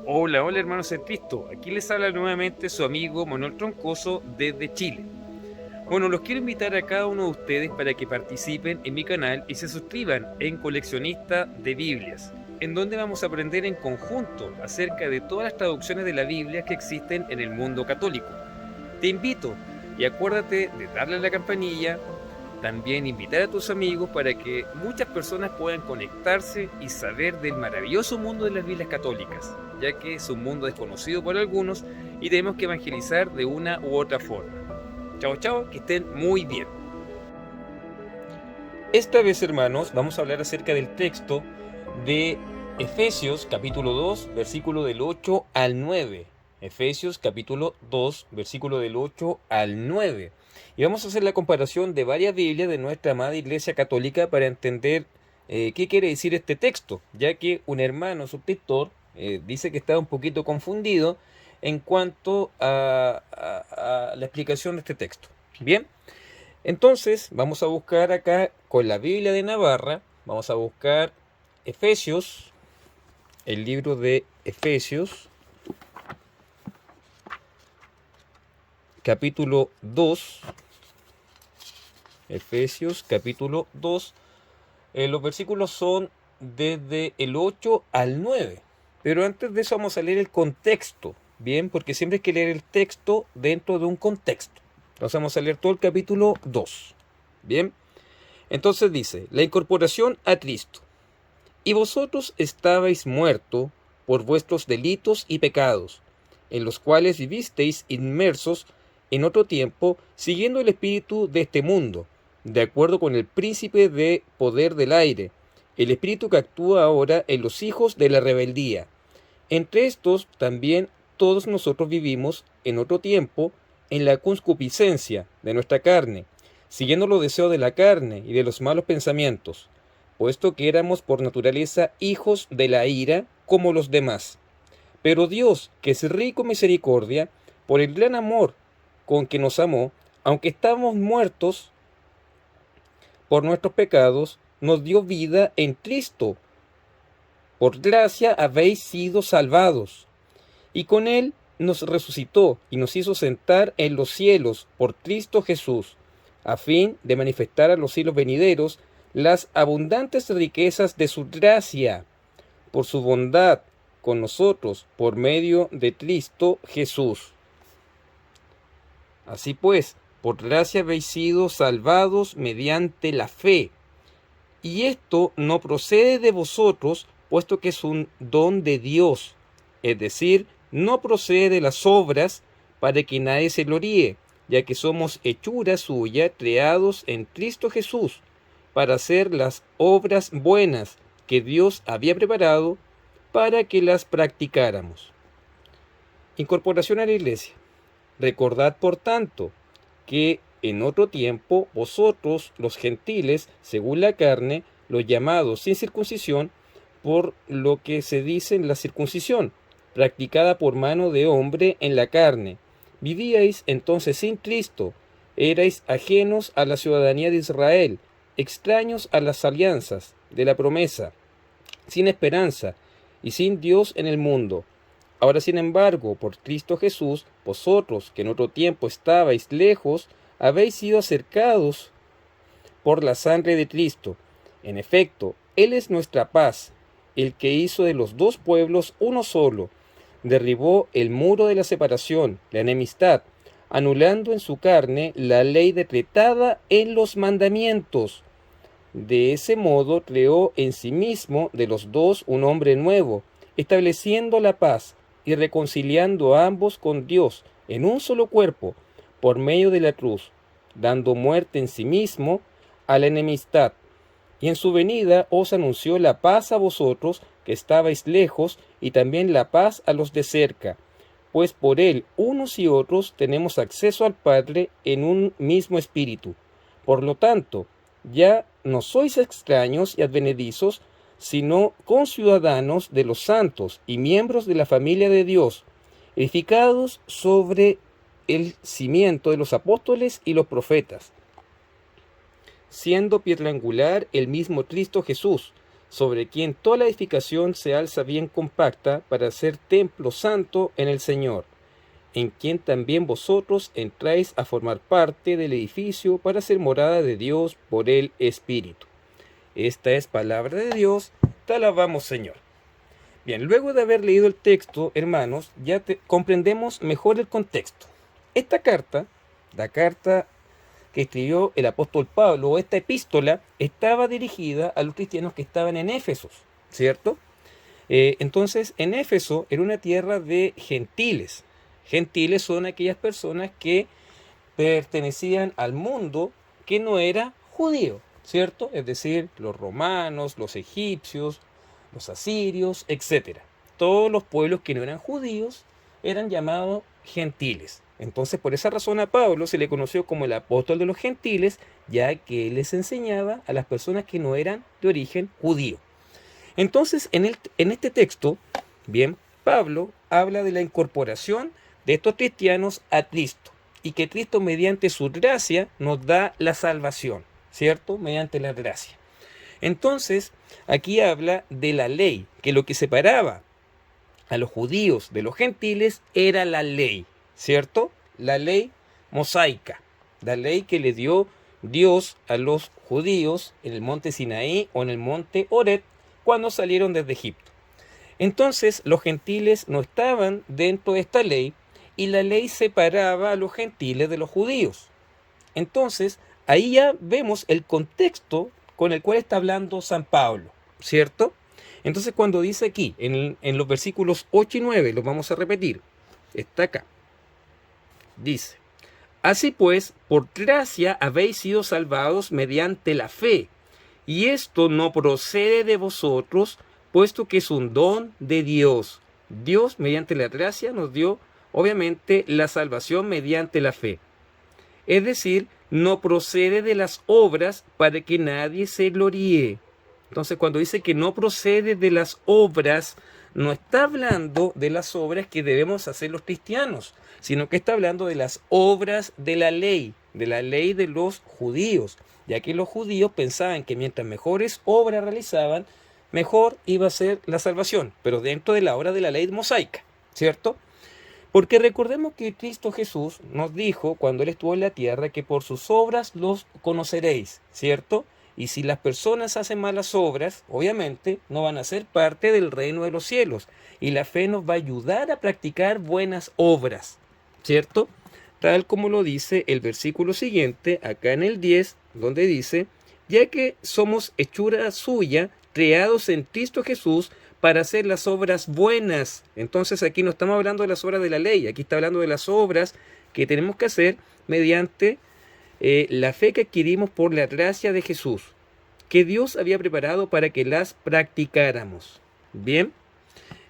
Hola, hola hermanos en Cristo, aquí les habla nuevamente su amigo Manuel Troncoso desde Chile. Bueno, los quiero invitar a cada uno de ustedes para que participen en mi canal y se suscriban en Coleccionista de Biblias, en donde vamos a aprender en conjunto acerca de todas las traducciones de la Biblia que existen en el mundo católico. Te invito y acuérdate de darle a la campanilla, también invitar a tus amigos para que muchas personas puedan conectarse y saber del maravilloso mundo de las Biblias católicas, ya que es un mundo desconocido por algunos y tenemos que evangelizar de una u otra forma. Chao, chao, que estén muy bien. Esta vez, hermanos, vamos a hablar acerca del texto de Efesios capítulo 2, versículo del 8 al 9. Efesios capítulo 2, versículo del 8 al 9. Y vamos a hacer la comparación de varias Biblias de nuestra amada Iglesia Católica para entender qué quiere decir este texto, ya que un hermano suscriptor dice que está un poquito confundido en cuanto a la explicación de este texto. Bien, entonces vamos a buscar acá con la Biblia de Navarra, vamos a buscar Efesios, el libro de Efesios, capítulo 2, Efesios capítulo 2, los versículos son desde el 8 al 9. Pero antes de eso vamos a leer el contexto, ¿bien? Porque siempre hay que leer el texto dentro de un contexto. Entonces vamos a leer todo el capítulo 2, ¿bien? Entonces dice, la incorporación a Cristo. Y vosotros estabais muertos por vuestros delitos y pecados, en los cuales vivisteis inmersos en otro tiempo, siguiendo el espíritu de este mundo, de acuerdo con el príncipe de poder del aire, el espíritu que actúa ahora en los hijos de la rebeldía. Entre estos también todos nosotros vivimos en otro tiempo en la concupiscencia de nuestra carne, siguiendo los deseos de la carne y de los malos pensamientos, puesto que éramos por naturaleza hijos de la ira como los demás. Pero Dios, que es rico en misericordia, por el gran amor con que nos amó, aunque estábamos muertos por nuestros pecados, nos dio vida en Cristo. Por gracia habéis sido salvados. Y con Él nos resucitó y nos hizo sentar en los cielos por Cristo Jesús, a fin de manifestar a los siglos venideros las abundantes riquezas de su gracia, por su bondad con nosotros, por medio de Cristo Jesús. Así pues, por gracia habéis sido salvados mediante la fe. Y esto no procede de vosotros, puesto que es un don de Dios, es decir, no procede de las obras para que nadie se gloríe, ya que somos hechura suya, creados en Cristo Jesús, para hacer las obras buenas que Dios había preparado para que las practicáramos. Incorporación a la Iglesia. Recordad, por tanto, que en otro tiempo vosotros, los gentiles, según la carne, los llamados sin circuncisión, por lo que se dice en la circuncisión, practicada por mano de hombre en la carne, vivíais entonces sin Cristo, erais ajenos a la ciudadanía de Israel, extraños a las alianzas de la promesa, sin esperanza y sin Dios en el mundo. Ahora, sin embargo, por Cristo Jesús, vosotros, que en otro tiempo estabais lejos, habéis sido acercados por la sangre de Cristo. En efecto, Él es nuestra paz, el que hizo de los dos pueblos uno solo, derribó el muro de la separación, la enemistad, anulando en su carne la ley decretada en los mandamientos. De ese modo creó en sí mismo de los dos un hombre nuevo, estableciendo la paz y reconciliando a ambos con Dios en un solo cuerpo, por medio de la cruz, dando muerte en sí mismo a la enemistad. Y en su venida os anunció la paz a vosotros que estabais lejos, y también la paz a los de cerca, pues por él unos y otros tenemos acceso al Padre en un mismo espíritu. Por lo tanto, ya no sois extraños y advenedizos, sino conciudadanos de los santos y miembros de la familia de Dios, edificados sobre el cimiento de los apóstoles y los profetas, siendo piedra angular el mismo Cristo Jesús, sobre quien toda la edificación se alza bien compacta para ser templo santo en el Señor, en quien también vosotros entráis a formar parte del edificio para ser morada de Dios por el Espíritu. Esta es palabra de Dios, te alabamos, Señor. Bien, luego de haber leído el texto, hermanos, ya comprendemos mejor el contexto. Esta carta, la carta que escribió el apóstol Pablo, o esta epístola, estaba dirigida a los cristianos que estaban en Éfeso, ¿cierto? Entonces, en Éfeso era una tierra de gentiles. Gentiles son aquellas personas que pertenecían al mundo que no era judío, ¿cierto? Es decir, los romanos, los egipcios, los asirios, etc. Todos los pueblos que no eran judíos eran llamados gentiles. Entonces, por esa razón a Pablo se le conoció como el apóstol de los gentiles, ya que él les enseñaba a las personas que no eran de origen judío. Entonces, en este texto, bien, Pablo habla de la incorporación de estos cristianos a Cristo y que Cristo mediante su gracia nos da la salvación, ¿cierto? Mediante la gracia. Entonces, aquí habla de la ley, que lo que separaba a los judíos de los gentiles era la ley, ¿cierto? La ley mosaica, la ley que le dio Dios a los judíos en el monte Sinaí o en el monte Horeb cuando salieron desde Egipto. Entonces, los gentiles no estaban dentro de esta ley y la ley separaba a los gentiles de los judíos. Entonces, ahí ya vemos el contexto con el cual está hablando San Pablo, ¿cierto? Entonces, cuando dice aquí, en los versículos 8 y 9, los vamos a repetir, está acá. Dice, así pues, por gracia habéis sido salvados mediante la fe, y esto no procede de vosotros, puesto que es un don de Dios. Dios, mediante la gracia, nos dio, obviamente, la salvación mediante la fe. Es decir, no procede de las obras para que nadie se gloríe. Entonces, cuando dice que no procede de las obras, no está hablando de las obras que debemos hacer los cristianos, sino que está hablando de las obras de la ley de los judíos, ya que los judíos pensaban que mientras mejores obras realizaban, mejor iba a ser la salvación, pero dentro de la obra de la ley mosaica, ¿cierto? Porque recordemos que Cristo Jesús nos dijo cuando Él estuvo en la tierra que por sus obras los conoceréis, ¿cierto? Y si las personas hacen malas obras, obviamente no van a ser parte del reino de los cielos. Y la fe nos va a ayudar a practicar buenas obras, ¿cierto? Tal como lo dice el versículo siguiente, acá en el 10, donde dice, ya que somos hechura suya, creados en Cristo Jesús, para hacer las obras buenas. Entonces aquí no estamos hablando de las obras de la ley, aquí está hablando de las obras que tenemos que hacer mediante la fe que adquirimos por la gracia de Jesús, que Dios había preparado para que las practicáramos. Bien,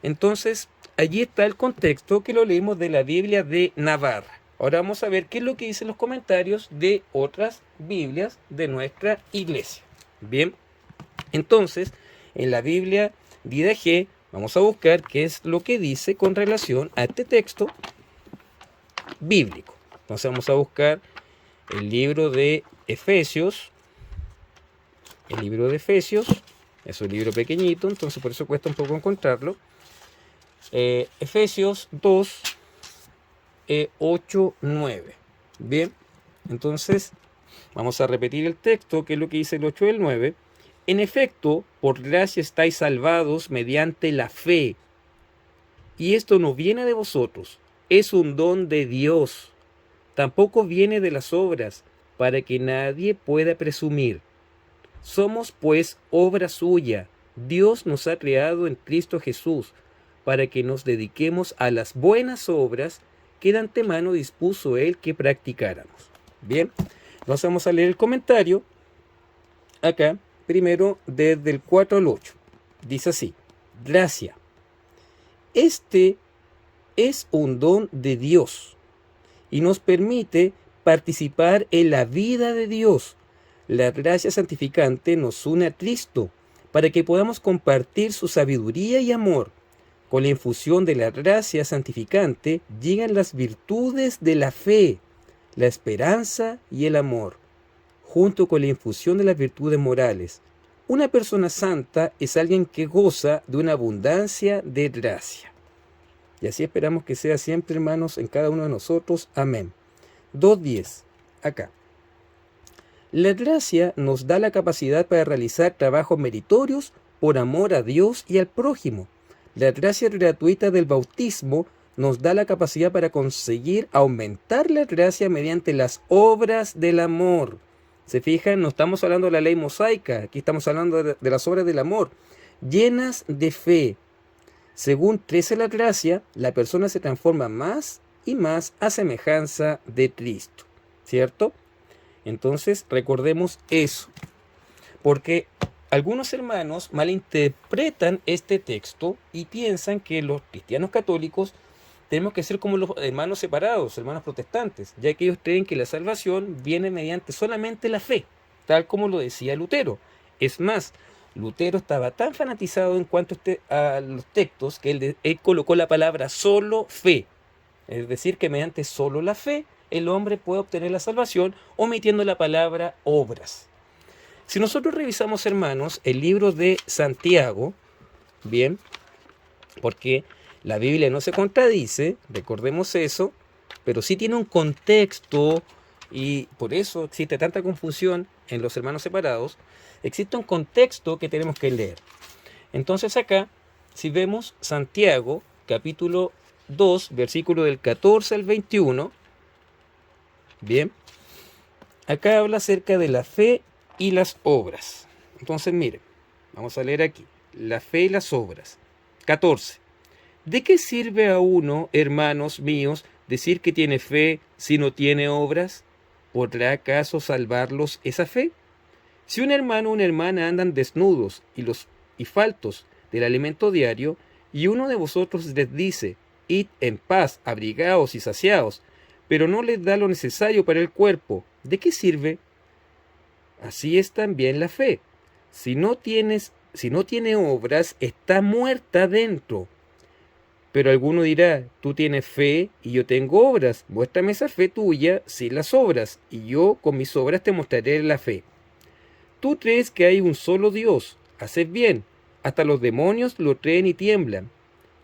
entonces allí está el contexto que lo leímos de la Biblia de Navarra. Ahora vamos a ver qué es lo que dicen los comentarios de otras Biblias de nuestra iglesia. Bien, entonces en la Biblia DDG vamos a buscar qué es lo que dice con relación a este texto bíblico. Entonces vamos a buscar el libro de Efesios. El libro de Efesios es un libro pequeñito, entonces por eso cuesta un poco encontrarlo. Efesios 2, 8, 9. Bien, entonces vamos a repetir el texto, que es lo que dice el 8 y el 9. En efecto, por gracia estáis salvados mediante la fe. Y esto no viene de vosotros, es un don de Dios. Tampoco viene de las obras, para que nadie pueda presumir. Somos pues obra suya. Dios nos ha creado en Cristo Jesús, para que nos dediquemos a las buenas obras que de antemano dispuso Él que practicáramos. Bien, entonces vamos a leer el comentario acá. Primero, desde el 4 al 8. Dice así, gracia. Este es un don de Dios y nos permite participar en la vida de Dios. La gracia santificante nos une a Cristo para que podamos compartir su sabiduría y amor. Con la infusión de la gracia santificante llegan las virtudes de la fe, la esperanza y el amor, junto con la infusión de las virtudes morales. Una persona santa es alguien que goza de una abundancia de gracia. Y así esperamos que sea siempre, hermanos, en cada uno de nosotros. Amén. 2.10. Acá. La gracia nos da la capacidad para realizar trabajos meritorios por amor a Dios y al prójimo. La gracia gratuita del bautismo nos da la capacidad para conseguir aumentar la gracia mediante las obras del amor. ¿Se fijan? No estamos hablando de la ley mosaica, aquí estamos hablando de las obras del amor, llenas de fe. Según crece la gracia, la persona se transforma más y más a semejanza de Cristo, ¿cierto? Entonces, recordemos eso, porque algunos hermanos malinterpretan este texto y piensan que los cristianos católicos tenemos que ser como los hermanos separados, hermanos protestantes, ya que ellos creen que la salvación viene mediante solamente la fe, tal como lo decía Lutero. Es más, Lutero estaba tan fanatizado en cuanto a los textos que él colocó la palabra solo fe, es decir, que mediante solo la fe el hombre puede obtener la salvación omitiendo la palabra obras. Si nosotros revisamos, hermanos, el libro de Santiago, bien, porque la Biblia no se contradice, recordemos eso, pero sí tiene un contexto y por eso existe tanta confusión en los hermanos separados. Existe un contexto que tenemos que leer. Entonces acá, si vemos Santiago, capítulo 2, versículo del 14 al 21, bien, acá habla acerca de la fe y las obras. Entonces miren, vamos a leer aquí, la fe y las obras. 14. ¿De qué sirve a uno, hermanos míos, decir que tiene fe si no tiene obras? ¿Podrá acaso salvarlos esa fe? Si un hermano o una hermana andan desnudos y faltos del alimento diario, y uno de vosotros les dice, id en paz, abrigaos y saciaos, pero no les da lo necesario para el cuerpo, ¿de qué sirve? Así es también la fe. Si no tiene obras, está muerta dentro. Pero alguno dirá, tú tienes fe y yo tengo obras. Muéstrame esa fe tuya sin las obras, y yo con mis obras te mostraré la fe. Tú crees que hay un solo Dios. Haces bien. Hasta los demonios lo creen y tiemblan.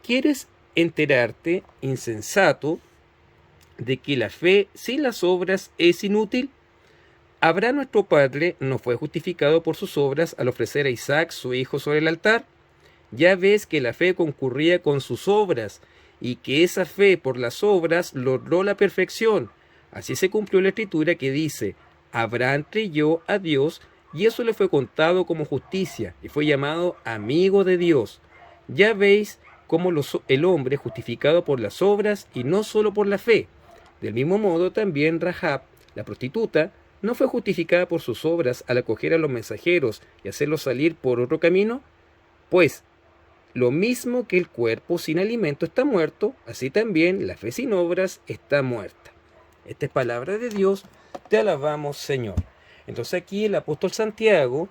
¿Quieres enterarte, insensato, de que la fe sin las obras es inútil? ¿Abraham nuestro padre no fue justificado por sus obras al ofrecer a Isaac su hijo sobre el altar? Ya ves que la fe concurría con sus obras, y que esa fe por las obras logró la perfección. Así se cumplió la escritura que dice, Abraham creyó a Dios, y eso le fue contado como justicia, y fue llamado amigo de Dios. Ya veis cómo el hombre es justificado por las obras y no solo por la fe. Del mismo modo también Rahab, la prostituta, no fue justificada por sus obras al acoger a los mensajeros y hacerlos salir por otro camino. Pues, lo mismo que el cuerpo sin alimento está muerto, así también la fe sin obras está muerta. Esta es palabra de Dios, te alabamos, Señor. Entonces aquí el apóstol Santiago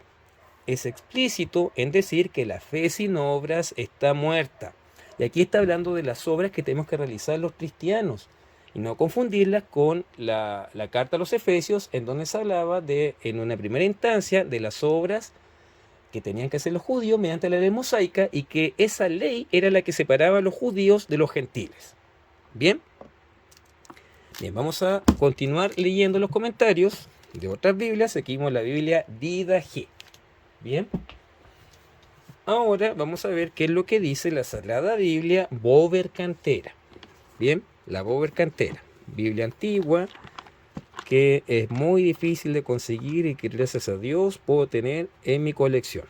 es explícito en decir que la fe sin obras está muerta. Y aquí está hablando de las obras que tenemos que realizar los cristianos, y no confundirlas con la carta a los Efesios, en donde se hablaba en una primera instancia de las obras que tenían que hacer los judíos mediante la ley mosaica, y que esa ley era la que separaba a los judíos de los gentiles. Bien, vamos a continuar leyendo los comentarios de otras Biblias. Seguimos la Biblia Didache. Bien, ahora vamos a ver qué es lo que dice la Sagrada Biblia Bover Cantera. Bien, la Bover Cantera, Biblia antigua, que es muy difícil de conseguir y que gracias a Dios puedo tener en mi colección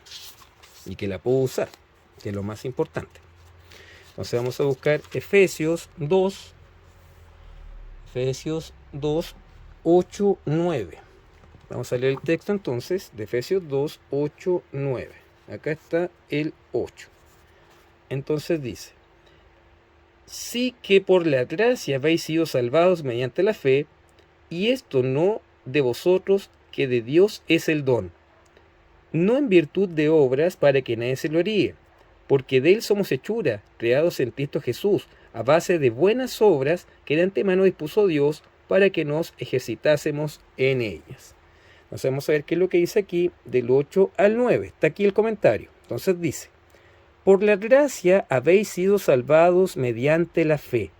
y que la puedo usar, que es lo más importante. Entonces vamos a buscar Efesios 2, 8, 9. Vamos a leer el texto entonces de Efesios 2, 8, 9. Acá está el 8. Entonces dice, sí que por la gracia habéis sido salvados mediante la fe, y esto no de vosotros, que de Dios es el don, no en virtud de obras para que nadie se gloríe, porque de él somos hechura, creados en Cristo Jesús, a base de buenas obras que de antemano dispuso Dios para que nos ejercitásemos en ellas. Entonces vamos a ver qué es lo que dice aquí del 8 al 9. Está aquí el comentario. Entonces dice: por la gracia habéis sido salvados mediante la fe.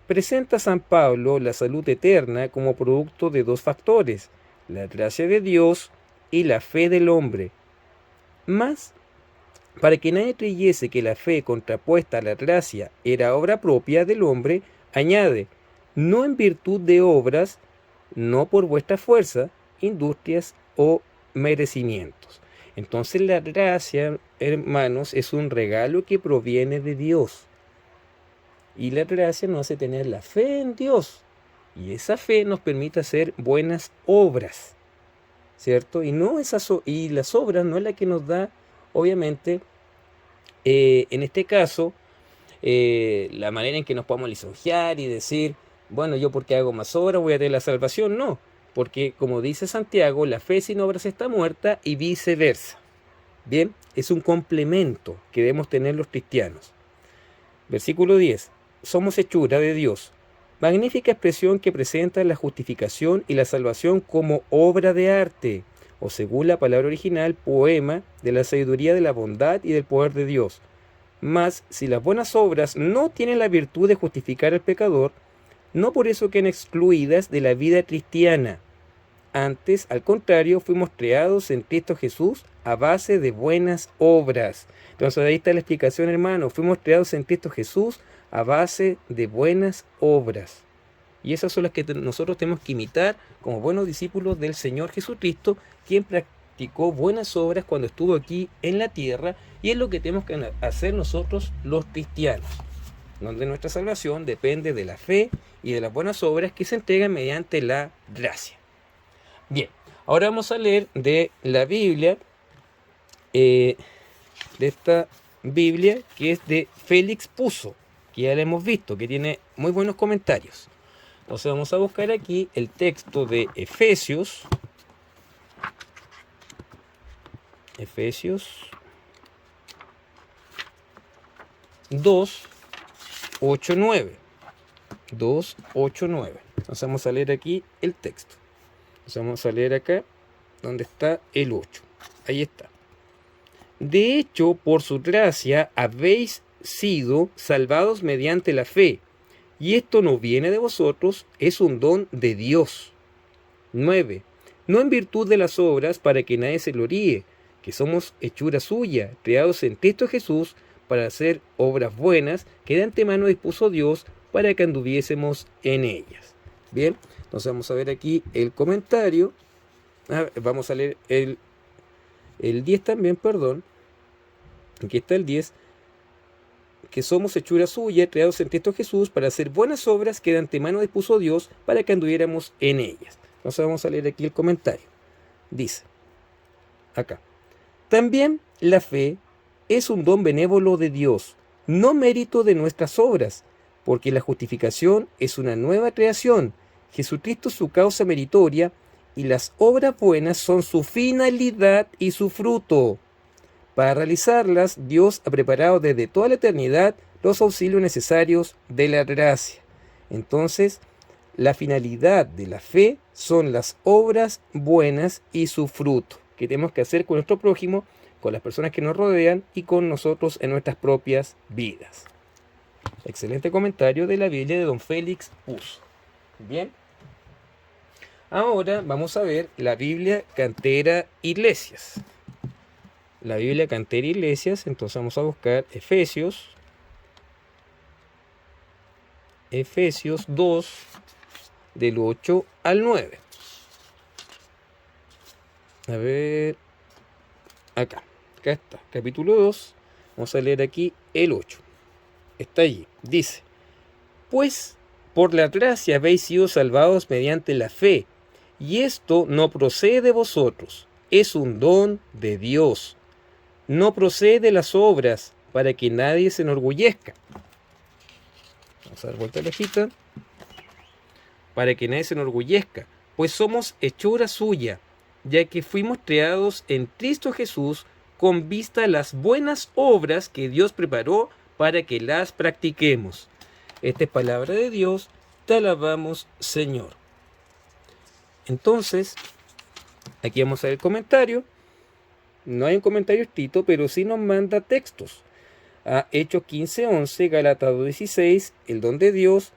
Presenta San Pablo la salud eterna como producto de dos factores: la gracia de Dios y la fe del hombre. Mas, para que nadie creyese que la fe contrapuesta a la gracia era obra propia del hombre, añade: no en virtud de obras, no por vuestra fuerza, industrias o merecimientos. Entonces la gracia, hermanos, es un regalo que proviene de Dios. Y la gracia nos hace tener la fe en Dios. Y esa fe nos permite hacer buenas obras, ¿cierto? Y las obras no es la que nos da, obviamente, en este caso, la manera en que nos podamos lisonjear y decir, bueno, yo porque hago más obras voy a tener la salvación. No, porque como dice Santiago, la fe sin obras está muerta y viceversa. Bien, es un complemento que debemos tener los cristianos. Versículo 10. Somos hechura de Dios. Magnífica expresión que presenta la justificación y la salvación como obra de arte, o según la palabra original, poema de la sabiduría de la bondad y del poder de Dios. Mas, si las buenas obras no tienen la virtud de justificar al pecador, no por eso quedan excluidas de la vida cristiana. Antes, al contrario, fuimos creados en Cristo Jesús a base de buenas obras. Entonces ahí está la explicación, hermano. Fuimos creados en Cristo Jesús a base de buenas obras. Y esas son las que nosotros tenemos que imitar como buenos discípulos del Señor Jesucristo, quien practicó buenas obras cuando estuvo aquí en la tierra, y es lo que tenemos que hacer nosotros los cristianos, donde nuestra salvación depende de la fe y de las buenas obras que se entregan mediante la gracia. Bien, ahora vamos a leer de la Biblia, de esta Biblia que es de Félix Puzo, que ya la hemos visto, que tiene muy buenos comentarios. Entonces vamos a buscar aquí el texto de Efesios 2, 8, 9. 2, 8, 9. Entonces vamos a leer aquí el texto. Entonces vamos a leer acá donde está el 8. Ahí está. De hecho, por su gracia habéis sido salvados mediante la fe, y esto no viene de vosotros, es un don de Dios. 9. No en virtud de las obras para que nadie se gloríe, que somos hechura suya, creados en Cristo Jesús para hacer obras buenas que de antemano dispuso Dios para que anduviésemos en ellas. Bien, entonces vamos a ver aquí el comentario. Vamos a leer el 10 también, perdón. Aquí está el 10. Que somos hechura suya, creados en Cristo Jesús para hacer buenas obras que de antemano dispuso Dios para que anduviéramos en ellas. Entonces vamos a leer aquí el comentario. Dice, acá: también la fe es un don benévolo de Dios, no mérito de nuestras obras, porque la justificación es una nueva creación, Jesucristo es su causa meritoria, y las obras buenas son su finalidad y su fruto. Para realizarlas, Dios ha preparado desde toda la eternidad los auxilios necesarios de la gracia. Entonces, la finalidad de la fe son las obras buenas y su fruto, que tenemos que hacer con nuestro prójimo, con las personas que nos rodean y con nosotros en nuestras propias vidas. Excelente comentario de la Biblia de don Félix Puzo. Bien. Ahora vamos a ver la Biblia Cantera Iglesias. La Biblia Cantera Iglesias, entonces vamos a buscar Efesios 2, del 8 al 9. A ver, acá está, capítulo 2, vamos a leer aquí el 8. Está allí, dice: pues por la gracia habéis sido salvados mediante la fe, y esto no procede de vosotros, es un don de Dios. No procede de las obras, para que nadie se enorgullezca. Vamos a dar vuelta a la hojita. Para que nadie se enorgullezca, pues somos hechura suya, ya que fuimos creados en Cristo Jesús con vista a las buenas obras que Dios preparó para que las practiquemos. Esta es palabra de Dios, te alabamos, Señor. Entonces, aquí vamos a ver el comentario. No hay un comentario escrito, pero sí nos manda textos. A Hechos 15:11, Gálatas 2:16, el don de Dios,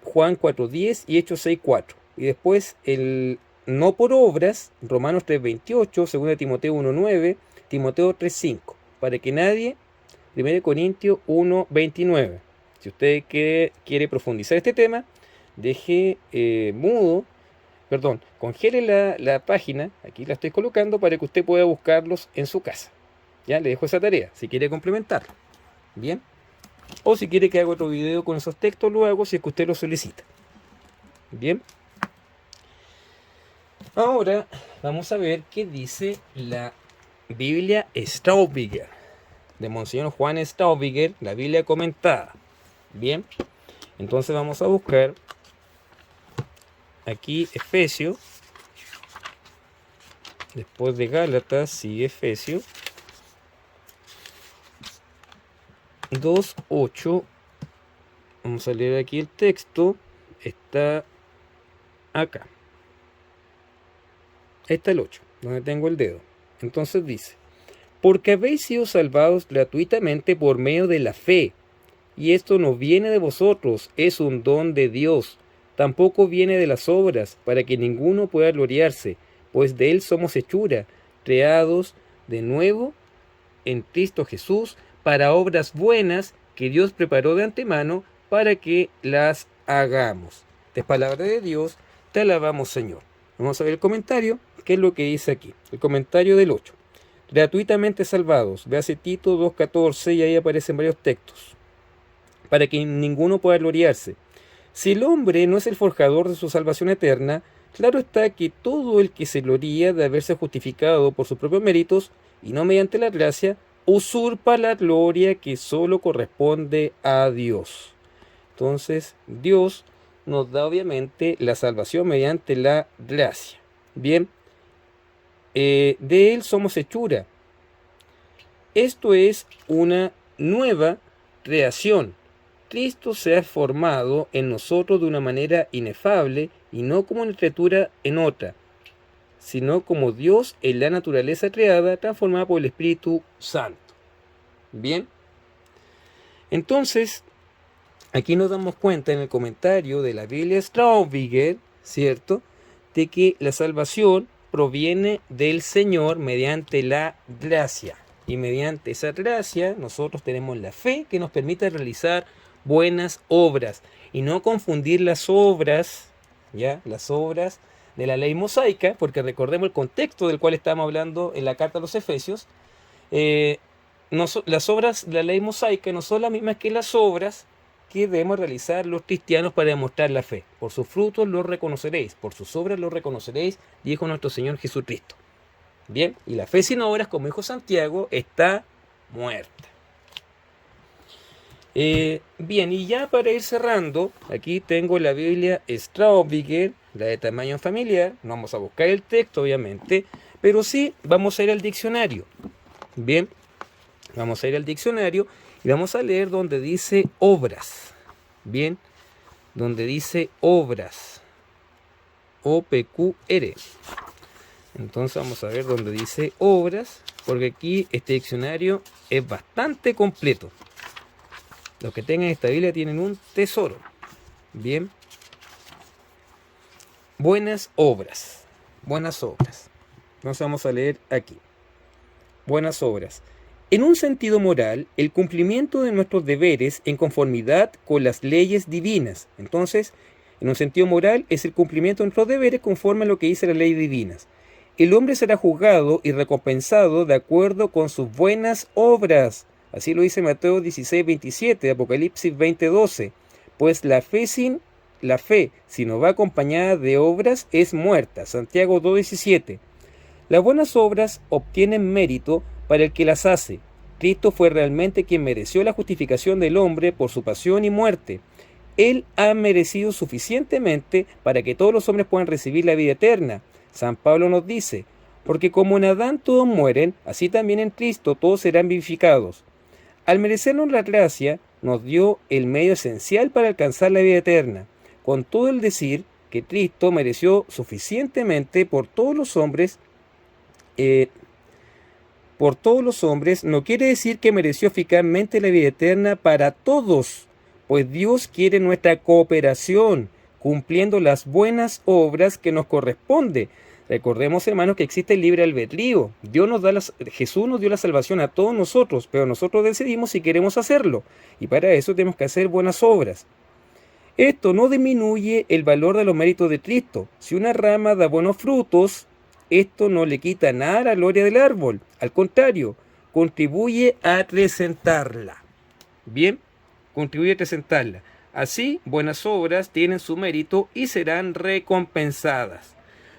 Juan 4:10 y Hechos 6:4. Y después el no por obras, Romanos 3:28, 2 Timoteo 1:9, Timoteo 3:5. Para que nadie, 1 Corintios 1:29. Si usted quiere profundizar este tema, deje congele la página, aquí la estoy colocando para que usted pueda buscarlos en su casa. Ya le dejo esa tarea, si quiere complementarlo. Bien. O si quiere que haga otro video con esos textos, lo hago si es que usted lo solicita. Bien. Ahora vamos a ver qué dice la Biblia Staubiger, de Monseñor Juan Staubiger, la Biblia comentada. Bien. Entonces vamos a buscar aquí Efesios. Después de Gálatas sigue Efesios 2:8. Vamos a leer aquí el texto. Está acá. Ahí está el 8, donde tengo el dedo. Entonces dice: porque habéis sido salvados gratuitamente por medio de la fe, y esto no viene de vosotros, es un don de Dios. Tampoco viene de las obras, para que ninguno pueda gloriarse, pues de él somos hechura, creados de nuevo en Cristo Jesús, para obras buenas que Dios preparó de antemano para que las hagamos. Esta es palabra de Dios, te alabamos, Señor. Vamos a ver el comentario, qué es lo que dice aquí. El comentario del 8. Gratuitamente salvados. Véase Tito 2:14 y ahí aparecen varios textos. Para que ninguno pueda gloriarse. Si el hombre no es el forjador de su salvación eterna, claro está que todo el que se gloría de haberse justificado por sus propios méritos y no mediante la gracia, usurpa la gloria que solo corresponde a Dios. Entonces, Dios nos da obviamente la salvación mediante la gracia. Bien, de Él somos hechura. Esto es una nueva creación. Cristo se ha formado en nosotros de una manera inefable y no como una criatura en otra, sino como Dios en la naturaleza creada, transformada por el Espíritu Santo. Bien. Entonces, aquí nos damos cuenta en el comentario de la Biblia Staubiger, ¿cierto?, de que la salvación proviene del Señor mediante la gracia. Y mediante esa gracia nosotros tenemos la fe que nos permite realizar buenas obras. Y no confundir las obras, ¿ya?, las obras de la ley mosaica, porque recordemos el contexto del cual estamos hablando en la carta a los Efesios. Las obras de la ley mosaica no son las mismas que las obras que debemos realizar los cristianos para demostrar la fe. Por sus frutos los reconoceréis, por sus obras los reconoceréis, dijo nuestro Señor Jesucristo. Bien, y la fe sin obras, como dijo Santiago, está muerta. Bien, y ya para ir cerrando, aquí tengo la Biblia Staubiger, la de tamaño familiar. No vamos a buscar el texto, obviamente, pero sí vamos a ir al diccionario. Bien, vamos a ir al diccionario y vamos a leer donde dice obras. Bien, donde dice obras. OPQR. Entonces vamos a ver donde dice obras, porque aquí este diccionario es bastante completo. Los que tengan esta Biblia tienen un tesoro. Bien. Buenas obras. Buenas obras. Entonces vamos a leer aquí. Buenas obras. En un sentido moral, el cumplimiento de nuestros deberes en conformidad con las leyes divinas. Entonces, en un sentido moral es el cumplimiento de nuestros deberes conforme a lo que dice las leyes divinas. El hombre será juzgado y recompensado de acuerdo con sus buenas obras. Así lo dice Mateo 16:27, Apocalipsis 20:12. Pues la fe, si no va acompañada de obras, es muerta. Santiago 2:17. Las buenas obras obtienen mérito para el que las hace, Cristo fue realmente quien mereció la justificación del hombre por su pasión y muerte. Él ha merecido suficientemente para que todos los hombres puedan recibir la vida eterna. San Pablo nos dice, porque como en Adán todos mueren, así también en Cristo todos serán vivificados. Al merecernos la gracia, nos dio el medio esencial para alcanzar la vida eterna, con todo el decir que Cristo mereció suficientemente por todos los hombres, no quiere decir que mereció eficazmente la vida eterna para todos, pues Dios quiere nuestra cooperación, cumpliendo las buenas obras que nos corresponde. Recordemos, hermanos, que existe el libre albedrío. Jesús nos dio la salvación a todos nosotros, pero nosotros decidimos si queremos hacerlo, y para eso tenemos que hacer buenas obras. Esto no disminuye el valor de los méritos de Cristo. Si una rama da buenos frutos, esto no le quita nada a la gloria del árbol. Al contrario, contribuye a acrecentarla. Bien, contribuye a acrecentarla. Así, buenas obras tienen su mérito y serán recompensadas.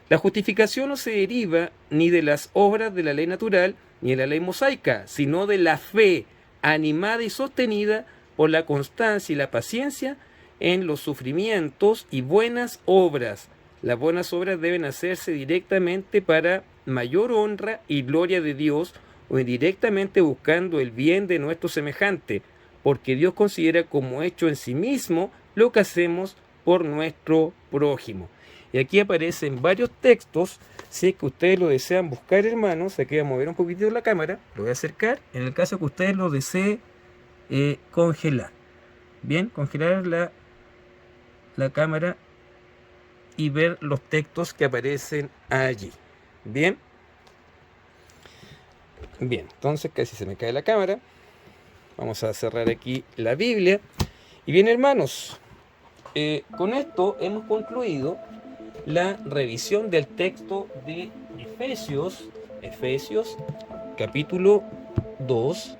La justificación no se deriva ni de las obras de la ley natural ni de la ley mosaica, sino de la fe animada y sostenida por la constancia y la paciencia en los sufrimientos y buenas obras. Las buenas obras deben hacerse directamente para mayor honra y gloria de Dios o indirectamente buscando el bien de nuestro semejante, porque Dios considera como hecho en sí mismo lo que hacemos por nuestro prójimo. Y aquí aparecen varios textos, si es que ustedes lo desean buscar, hermanos. Aquí voy a mover un poquitito la cámara, lo voy a acercar, en el caso que ustedes lo deseen congelar. Bien, congelar la cámara y ver los textos que aparecen allí. Bien, entonces casi se me cae la cámara. Vamos a cerrar aquí la Biblia. Y bien, hermanos, con esto hemos concluido la revisión del texto de Efesios capítulo 2,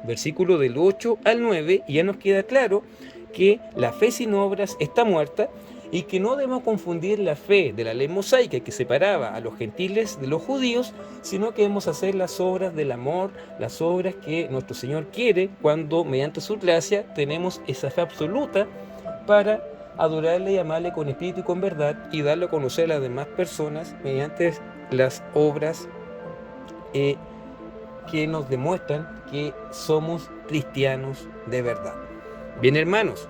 versículo del 8 al 9, y ya nos queda claro que la fe sin obras está muerta y que no debemos confundir la fe de la ley mosaica que separaba a los gentiles de los judíos, sino que debemos hacer las obras del amor, las obras que nuestro Señor quiere cuando mediante su gracia tenemos esa fe absoluta para adorarle y amarle con espíritu y con verdad y darlo a conocer a las demás personas mediante las obras que nos demuestran que somos cristianos de verdad. Bien, hermanos,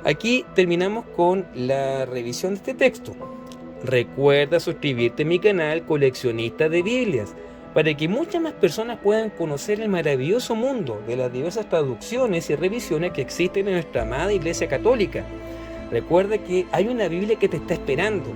aquí terminamos con la revisión de este texto. Recuerda suscribirte a mi canal Coleccionista de Biblias para que muchas más personas puedan conocer el maravilloso mundo de las diversas traducciones y revisiones que existen en nuestra amada Iglesia Católica. Recuerda que hay una Biblia que te está esperando.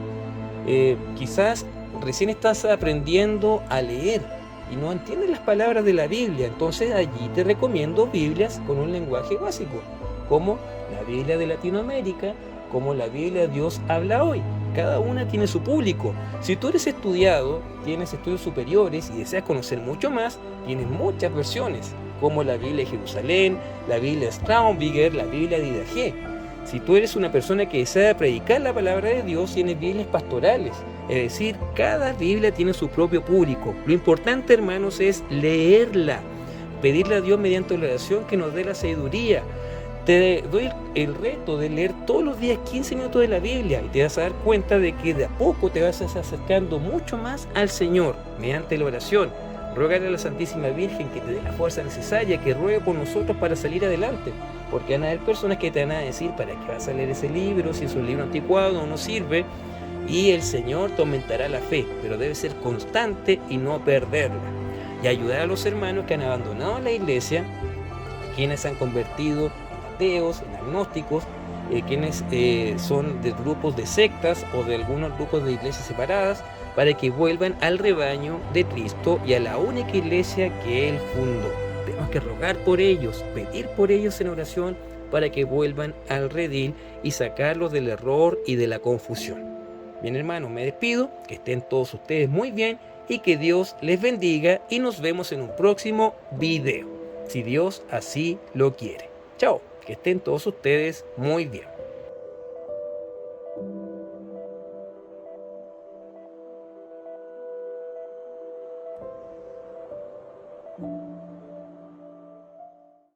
Quizás recién estás aprendiendo a leer y no entiendes las palabras de la Biblia. Entonces allí te recomiendo Biblias con un lenguaje básico, como la Biblia de Latinoamérica, como la Biblia Dios habla hoy. Cada una tiene su público. Si tú eres estudiado, tienes estudios superiores y deseas conocer mucho más, tienes muchas versiones, como la Biblia de Jerusalén, la Biblia Straubigger, la Biblia de Idagé. Si tú eres una persona que desea predicar la palabra de Dios, tienes Biblias pastorales. Es decir, cada Biblia tiene su propio público. Lo importante, hermanos, es leerla, pedirle a Dios mediante la oración que nos dé la sabiduría. Te doy el reto de leer todos los días 15 minutos de la Biblia y te vas a dar cuenta de que de a poco te vas acercando mucho más al Señor mediante la oración. Rógale a la Santísima Virgen que te dé la fuerza necesaria, que ruegue por nosotros para salir adelante, porque van a haber personas que te van a decir para qué vas a leer ese libro, si es un libro anticuado o no sirve, y el Señor te aumentará la fe, pero debe ser constante y no perderla, y ayudar a los hermanos que han abandonado la iglesia, quienes se han convertido en ateos, en agnósticos, quienes son de grupos de sectas o de algunos grupos de iglesias separadas, para que vuelvan al rebaño de Cristo y a la única iglesia que Él fundó. Tenemos que rogar por ellos, pedir por ellos en oración para que vuelvan al redil y sacarlos del error y de la confusión. Bien, hermanos, me despido, que estén todos ustedes muy bien y que Dios les bendiga y nos vemos en un próximo video, si Dios así lo quiere. Chao, que estén todos ustedes muy bien.